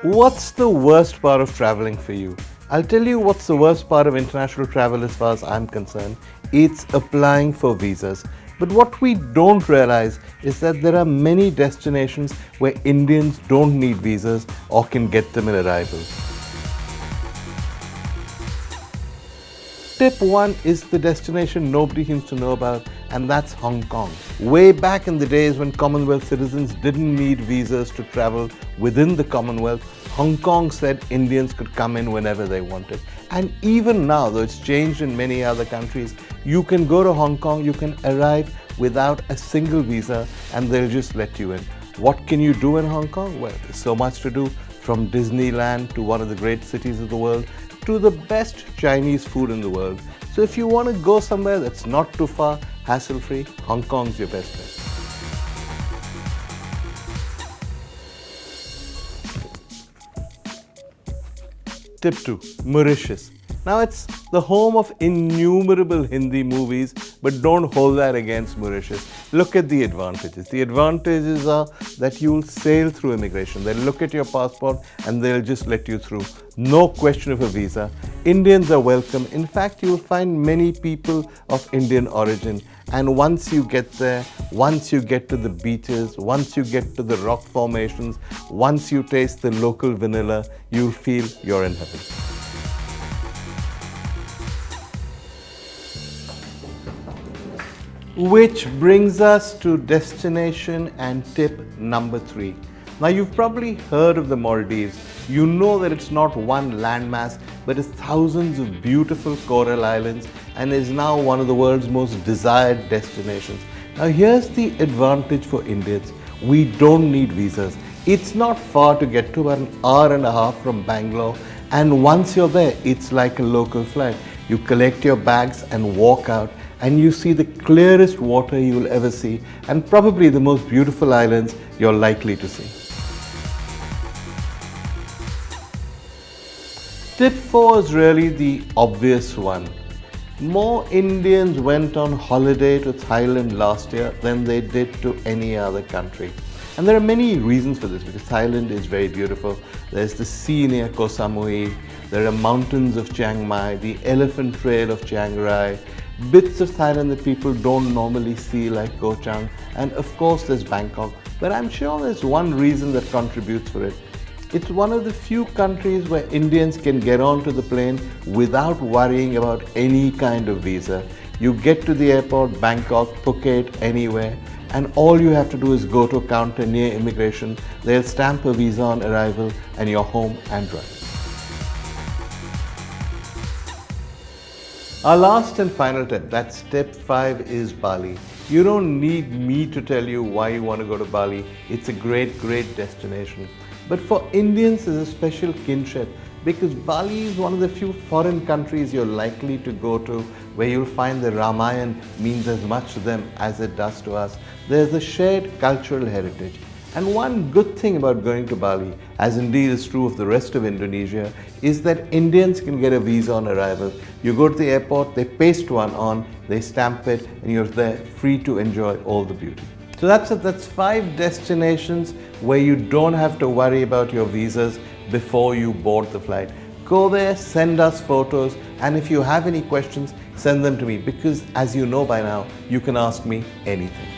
What's the worst part of traveling for you? I'll tell you what's the worst part of international travel as far as I'm concerned. It's applying for visas. But what we don't realize is that there are many destinations where Indians don't need visas or can get them in arrival. Tip 1 is the destination nobody seems to know about, and that's Hong Kong. Way back in the days when Commonwealth citizens didn't need visas to travel within the Commonwealth, Hong Kong said Indians could come in whenever they wanted. And even now, though it's changed in many other countries, you can go to Hong Kong, you can arrive without a single visa, and they'll just let you in. What can you do in Hong Kong? Well, there's so much to do, from Disneyland to one of the great cities of the world, to the best Chinese food in the world. So if you want to go somewhere that's not too far, hassle-free, Hong Kong's your best bet. Tip 2, Mauritius. Now it's the home of innumerable Hindi movies, but don't hold that against Mauritius. Look at the advantages. The advantages are that you'll sail through immigration. They'll look at your passport and they'll just let you through. No question of a visa. Indians are welcome. In fact, you'll find many people of Indian origin. And once you get there, once you get to the beaches, once you get to the rock formations, once you taste the local vanilla, you'll feel you're in heaven. Which brings us to destination and tip number 3. Now you've probably heard of the Maldives. You know that it's not one landmass, but it's thousands of beautiful coral islands and is now one of the world's most desired destinations. Now here's the advantage for Indians. We don't need visas. It's not far to get to, about an hour and a half from Bangalore, and once you're there, it's like a local flight. You collect your bags and walk out, and you see the clearest water you'll ever see, and probably the most beautiful islands you're likely to see. Tip 4 is really the obvious one. More Indians went on holiday to Thailand last year than they did to any other country. And there are many reasons for this, because Thailand is very beautiful. There's the sea near Koh Samui, there are mountains of Chiang Mai, the elephant trail of Chiang Rai, bits of Thailand that people don't normally see like Koh Chang, and of course there's Bangkok. But I'm sure there's one reason that contributes for it. It's one of the few countries where Indians can get onto the plane without worrying about any kind of visa. You get to the airport, Bangkok, Phuket, anywhere, and all you have to do is go to a counter near immigration. They'll stamp a visa on arrival and you're home and dry. Our last and final tip, that's tip 5, is Bali. You don't need me to tell you why you want to go to Bali. It's a great, great destination. But for Indians, there's a special kinship, because Bali is one of the few foreign countries you're likely to go to where you'll find the Ramayana means as much to them as it does to us. There's a shared cultural heritage. And one good thing about going to Bali, as indeed is true of the rest of Indonesia, is that Indians can get a visa on arrival. You go to the airport, they paste one on, they stamp it, and you're there free to enjoy all the beauty. So that's it. That's 5 destinations where you don't have to worry about your visas before you board the flight. Go there, send us photos, and if you have any questions, send them to me, because as you know by now, you can ask me anything.